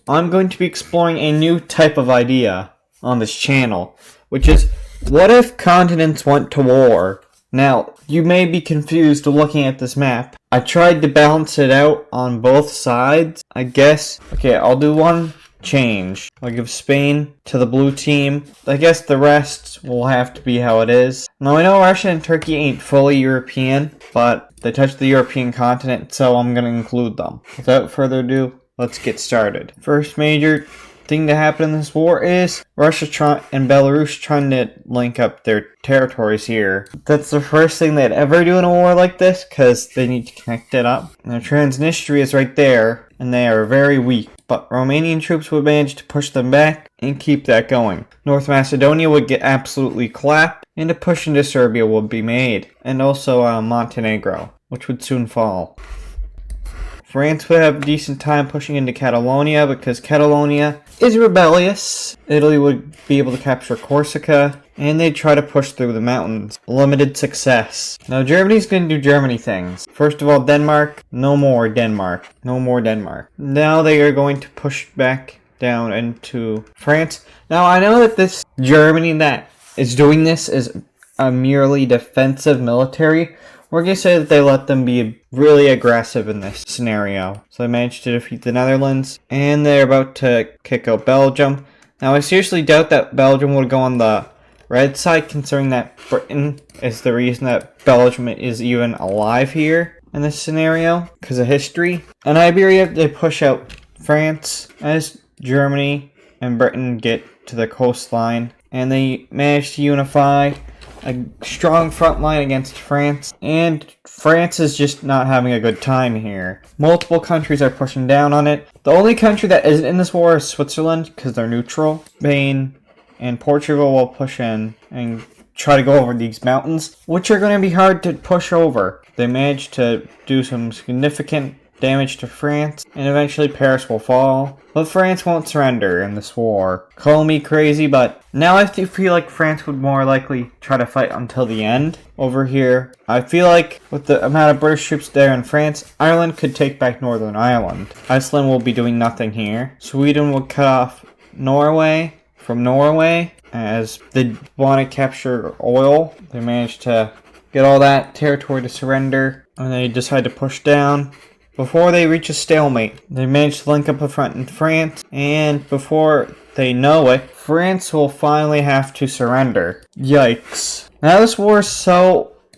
I'm going to be exploring a new type of idea on this channel, which is, what if continents went to war? Now, you may be confused looking at this map. I tried to balance it out on both sides, I guess. Okay, I'll do one change. I'll give Spain to the blue team. I guess the rest will have to be how it is. Now, I know Russia and Turkey ain't fully European, but they touch the European continent, so I'm going to include them. Without further ado, let's get started. First major thing to happen in this war is Russia and Belarus trying to link up their territories here. That's the first thing they'd ever do in a war like this, because they need to connect it up. Now, Transnistria is right there, and they are very weak, but Romanian troops would manage to push them back and keep that going. North Macedonia would get absolutely clapped, and a push into Serbia would be made, and also Montenegro, which would soon fall. France would have a decent time pushing into Catalonia because Catalonia is rebellious. Italy would be able to capture Corsica, and they'd try to push through the mountains. Limited success. Now Germany's going to do Germany things. First of all, Denmark. No more Denmark. No more Denmark. Now they are going to push back down into France. Now I know that this Germany that is doing this is a merely defensive military. We're going to say that they let them be really aggressive in this scenario. So they managed to defeat the Netherlands, and they're about to kick out Belgium. Now I seriously doubt that Belgium would go on the red side, considering that Britain is the reason that Belgium is even alive here in this scenario, because of history. And Iberia, they push out France as Germany and Britain get to the coastline, and they manage to unify a strong front line against France, and France is just not having a good time here. Multiple countries are pushing down on it. The only country that isn't in this war is Switzerland, because they're neutral. Spain and Portugal will push in and try to go over these mountains, which are going to be hard to push over. They managed to do some significant damage to France, and eventually Paris will fall. But France won't surrender in this war. Call me crazy, but now I feel like France would more likely try to fight until the end. Over here, I feel like with the amount of British troops there in France, Ireland could take back Northern Ireland. Iceland will be doing nothing here. Sweden will cut off Norway from Norway, as they want to capture oil. They managed to get all that territory to surrender, and they decide to push down. Before they reach a stalemate, they manage to link up a front in France, and before they know it, France will finally have to surrender. Yikes. Now this war is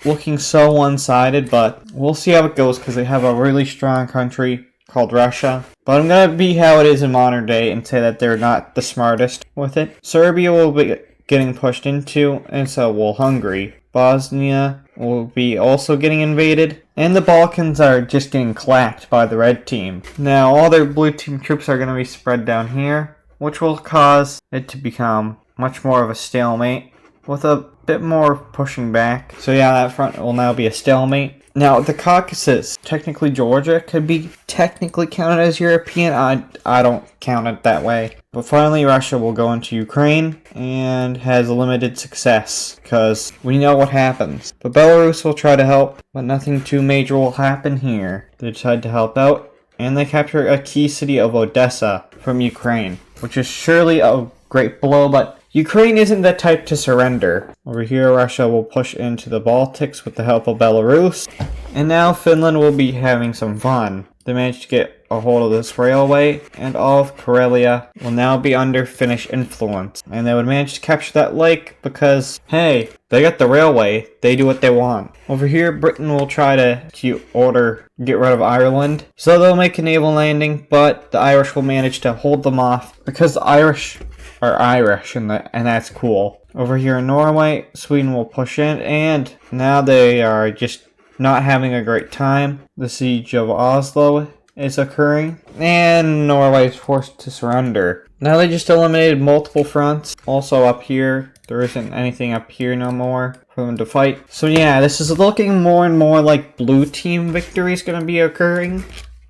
looking so one-sided, but we'll see how it goes because they have a really strong country called Russia. But I'm going to be how it is in modern day and say that they're not the smartest with it. Serbia will be getting pushed into, and so will Hungary. Bosnia will be also getting invaded, and the Balkans are just getting clapped by the red team. Now all their blue team troops are going to be spread down here, which will cause it to become much more of a stalemate with a bit more pushing back. So yeah, that front will now be a stalemate. Now the Caucasus, technically Georgia, could be technically counted as European. I don't count it that way. But finally Russia will go into Ukraine and has limited success because we know what happens. But Belarus will try to help, but nothing too major will happen here. They decide to help out, and they capture a key city of Odessa from Ukraine, which is surely a great blow, but Ukraine isn't the type to surrender. Over here, Russia will push into the Baltics with the help of Belarus. And now Finland will be having some fun. They managed to get a hold of this railway, and all of Karelia will now be under Finnish influence. And they would manage to capture that lake because, hey, they got the railway. They do what they want. Over here, Britain will try to get rid of Ireland. So they'll make a naval landing, but the Irish will manage to hold them off because the Irish are Irish, and that's cool. Over here in Norway, Sweden will push in, and now they are just not having a great time. The siege of Oslo is occurring, and Norway is forced to surrender. Now they just eliminated multiple fronts. Also up here, there isn't anything up here no more for them to fight. So yeah, this is looking more and more like blue team victory is going to be occurring.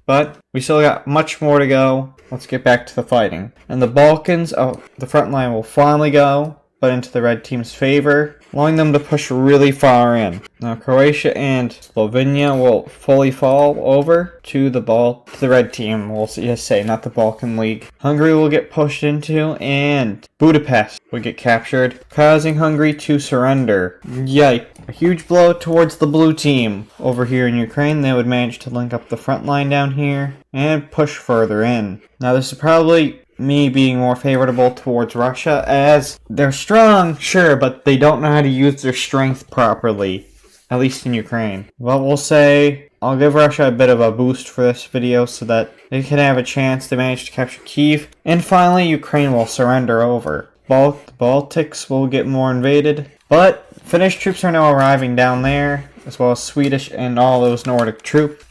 But we still got much more to go. Let's get back to the fighting. And the Balkans, the front line will finally go, but into the red team's favor. allowing them to push really far in. Now Croatia and Slovenia will fully fall over to the red team, we'll just say, not the Balkan League. Hungary will get pushed into, and Budapest will get captured, causing Hungary to surrender. Yikes. A huge blow towards the blue team. Over here in Ukraine, they would manage to link up the front line down here and push further in. Now this is probably me being more favorable towards Russia, as they're strong, sure, but they don't know how to use their strength properly, at least in Ukraine. But we'll say I'll give Russia a bit of a boost for this video so that they can have a chance to manage to capture Kyiv, and finally Ukraine will surrender over. The Baltics will get more invaded, but Finnish troops are now arriving down there, as well as Swedish and all those Nordic troops,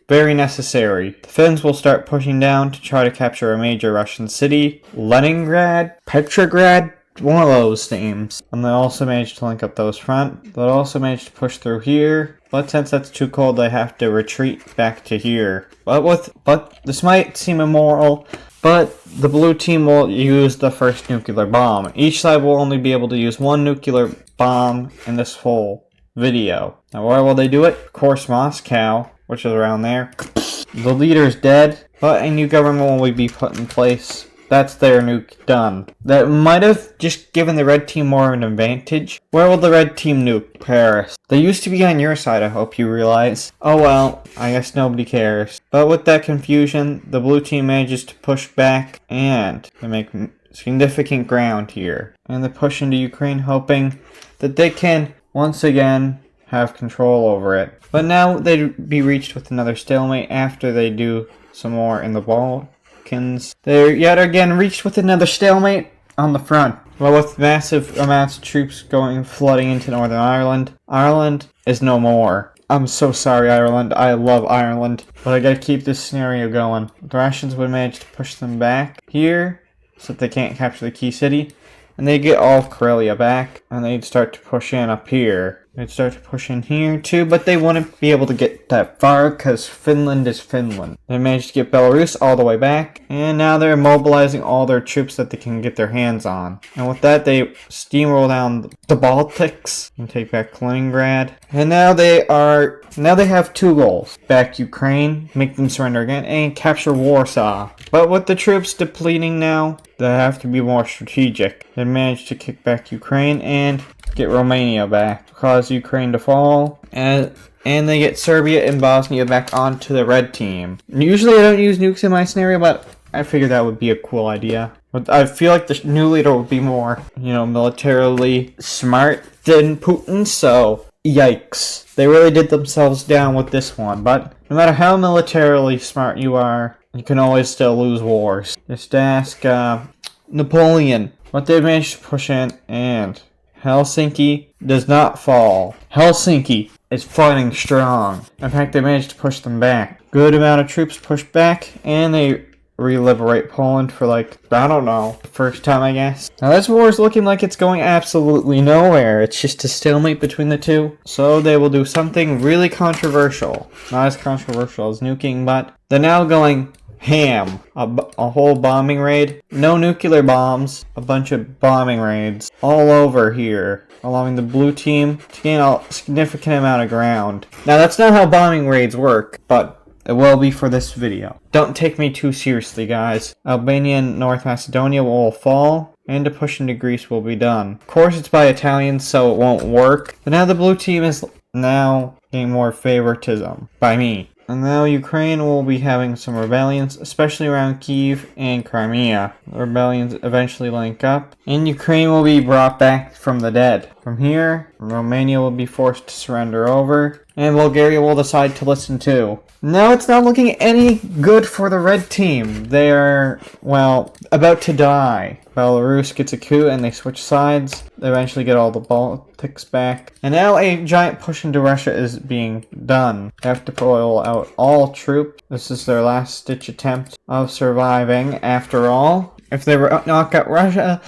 very necessary. The Finns will start pushing down to try to capture a major Russian city. Leningrad? Petrograd? One of those names. And they'll also manage to link up those front. They'll also manage to push through here. But since that's too cold, they have to retreat back to here. But this might seem immoral, but the blue team will use the first nuclear bomb. Each side will only be able to use one nuclear bomb in this whole video. Now where will they do it? Of course, Moscow, which is around there. The leader's dead, but a new government will be put in place. That's their nuke done. That might have just given the red team more of an advantage. Where will the red team nuke? Paris. They used to be on your side, I hope you realize. Oh well, I guess nobody cares. But with that confusion, the blue team manages to push back and they make significant ground here. And they push into Ukraine, hoping that they can once again have control over it. But now they'd be reached with another stalemate after they do some more in the Balkans. They're yet again reached with another stalemate on the front. Well, with massive amounts of troops flooding into Northern Ireland, Ireland is no more. I'm so sorry, Ireland. I love Ireland. But I gotta keep this scenario going. The Russians would manage to push them back here so that they can't capture the key city. And they get all of Karelia back, and they'd start to push in up here. They'd start to push in here too, but they wouldn't be able to get that far because Finland is Finland. They managed to get Belarus all the way back, and now they're mobilizing all their troops that they can get their hands on. And with that, they steamroll down the Baltics and take back Kaliningrad. And now they have two goals: back Ukraine, make them surrender again, and capture Warsaw. But with the troops depleting now, they have to be more strategic. They managed to kick back Ukraine and get Romania back, cause Ukraine to fall, and they get Serbia and Bosnia back onto the red team. Usually I don't use nukes in my scenario, but I figured that would be a cool idea. But I feel like the new leader would be more, militarily smart than Putin, so yikes. They really did themselves down with this one, but no matter how militarily smart you are, you can always still lose wars. Just ask Napoleon. But they managed to push in, and Helsinki does not fall. Helsinki is fighting strong. In fact, they managed to push them back. Good amount of troops pushed back, and they re-liberate Poland for the first time, I guess. Now this war is looking like it's going absolutely nowhere. It's just a stalemate between the two. So they will do something really controversial. Not as controversial as nuking, but they're now going ham. A whole bombing raid. No nuclear bombs. A bunch of bombing raids all over here, allowing the blue team to gain a significant amount of ground. Now that's not how bombing raids work, but it will be for this video. Don't take me too seriously, guys. Albania and North Macedonia will fall, and a push into Greece will be done. Of course it's by Italians, so it won't work. But now the blue team is now getting more favoritism by me. And now Ukraine will be having some rebellions, especially around Kyiv and Crimea. The rebellions eventually link up, and Ukraine will be brought back from the dead. From here, Romania will be forced to surrender over, and Bulgaria will decide to listen too. Now it's not looking any good for the red team. They are, about to die. Belarus gets a coup and they switch sides. They eventually get all the Baltics back. And now a giant push into Russia is being done. They have to pull out all troops. This is their last ditch attempt of surviving after all. If they knock out Russia,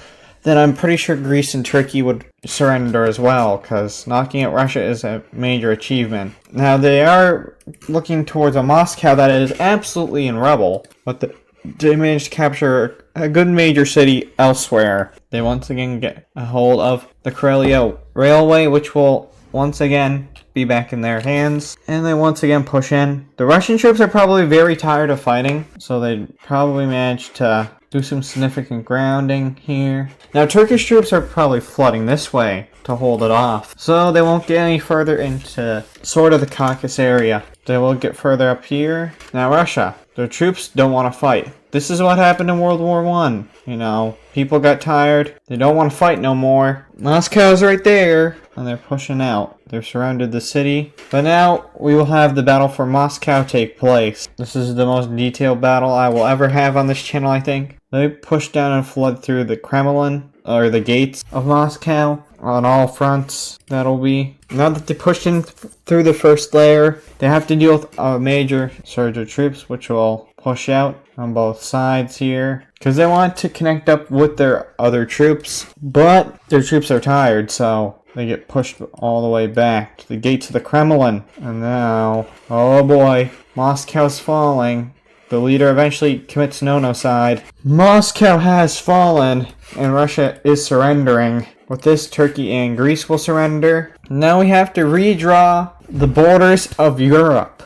then I'm pretty sure Greece and Turkey would surrender as well, because knocking out Russia is a major achievement. Now they are looking towards a Moscow that is absolutely in rubble, but they managed to capture a good major city elsewhere. They once again get a hold of the Karelia Railway, which will once again be back in their hands. And they once again push in. The Russian troops are probably very tired of fighting, so they probably managed to do some significant grounding here. Now Turkish troops are probably flooding this way to hold it off, so they won't get any further into sort of the Caucasus area. They will get further up here. Now Russia, their troops don't want to fight. This is what happened in World War I. You know, people got tired. They don't want to fight no more. Moscow's right there, and they're pushing out. They've surrounded the city. But now we will have the battle for Moscow take place. This is the most detailed battle I will ever have on this channel, I think. They push down and flood through the Kremlin, or the gates of Moscow, on all fronts. That'll be. Now that they pushed in through the first layer, they have to deal with a major surge of troops, which will push out on both sides here, because they want to connect up with their other troops, but their troops are tired, so they get pushed all the way back to the gates of the Kremlin. And now, oh boy, Moscow's falling. The leader eventually commits nonocide. Moscow has fallen, and Russia is surrendering. With this, Turkey and Greece will surrender. Now we have to redraw the borders of Europe.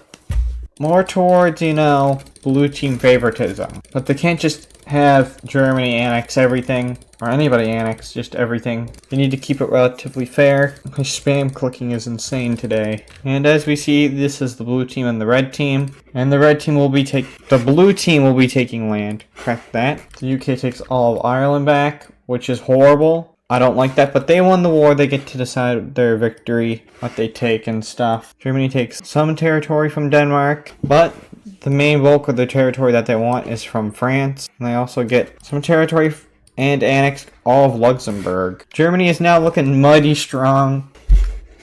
More towards, you know, blue team favoritism. But they can't just have Germany annex everything, or anybody annex just everything. They need to keep it relatively fair. My spam clicking is insane today. And as we see, this is the blue team and the red team. And the red team will be the blue team will be taking land. Correct that. The UK takes all of Ireland back, which is horrible. I don't like that, but they won the war. They get to decide their victory, what they take and stuff. Germany takes some territory from Denmark, but the main bulk of the territory that they want is from France. And they also get some territory and annex all of Luxembourg. Germany is now looking mighty strong.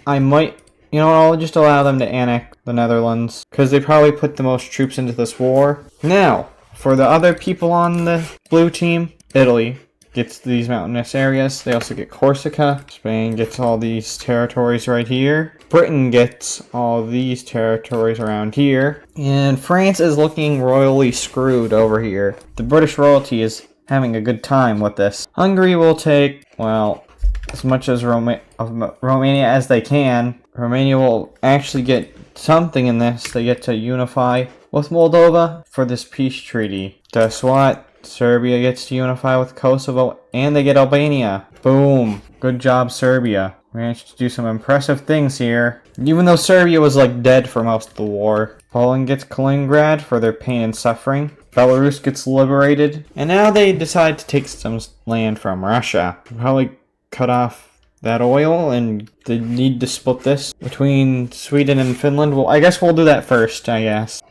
I'll just allow them to annex the Netherlands, because they probably put the most troops into this war. Now, for the other people on the blue team, Italy gets these mountainous areas. They also get Corsica. Spain gets all these territories right here. Britain gets all these territories around here. And France is looking royally screwed over here. The British royalty is having a good time with this. Hungary will take, well, as much as Romania as they can. Romania will actually get something in this. They get to unify with Moldova for this peace treaty. Guess what? Serbia gets to unify with Kosovo, and they get Albania. Boom. Good job, Serbia. Managed to do some impressive things here. Even though Serbia was like dead for most of the war. Poland gets Kaliningrad for their pain and suffering. Belarus gets liberated. And now they decide to take some land from Russia. Probably cut off that oil, and they need to split this between Sweden and Finland. Well, I guess we'll do that first, I guess.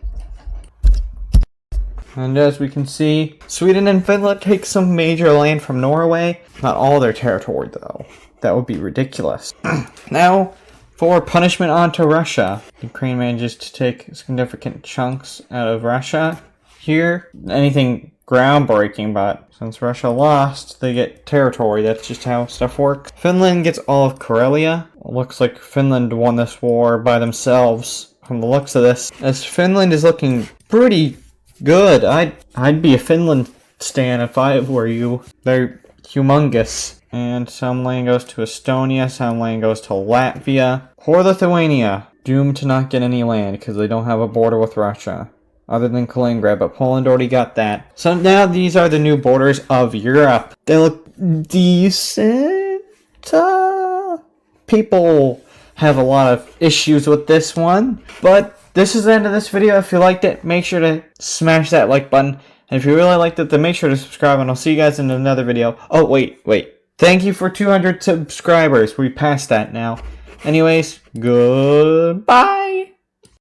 And as we can see, Sweden and Finland take some major land from Norway. Not all their territory, though. That would be ridiculous. Now, for punishment onto Russia. Ukraine manages to take significant chunks out of Russia. Here, anything groundbreaking, but since Russia lost, they get territory. That's just how stuff works. Finland gets all of Karelia. Looks like Finland won this war by themselves from the looks of this. As Finland is looking pretty good. I'd be a Finland stan if I were you. They're humongous. And some land goes to Estonia, some land goes to Latvia. Poor Lithuania, doomed to not get any land because they don't have a border with Russia. Other than Kaliningrad, but Poland already got that. So now these are the new borders of Europe. They look decent. People have a lot of issues with this one, but this is the end of this video. If you liked it, make sure to smash that like button. And if you really liked it, then make sure to subscribe, and I'll see you guys in another video. Oh, wait. Thank you for 200 subscribers. We passed that now. Anyways, goodbye.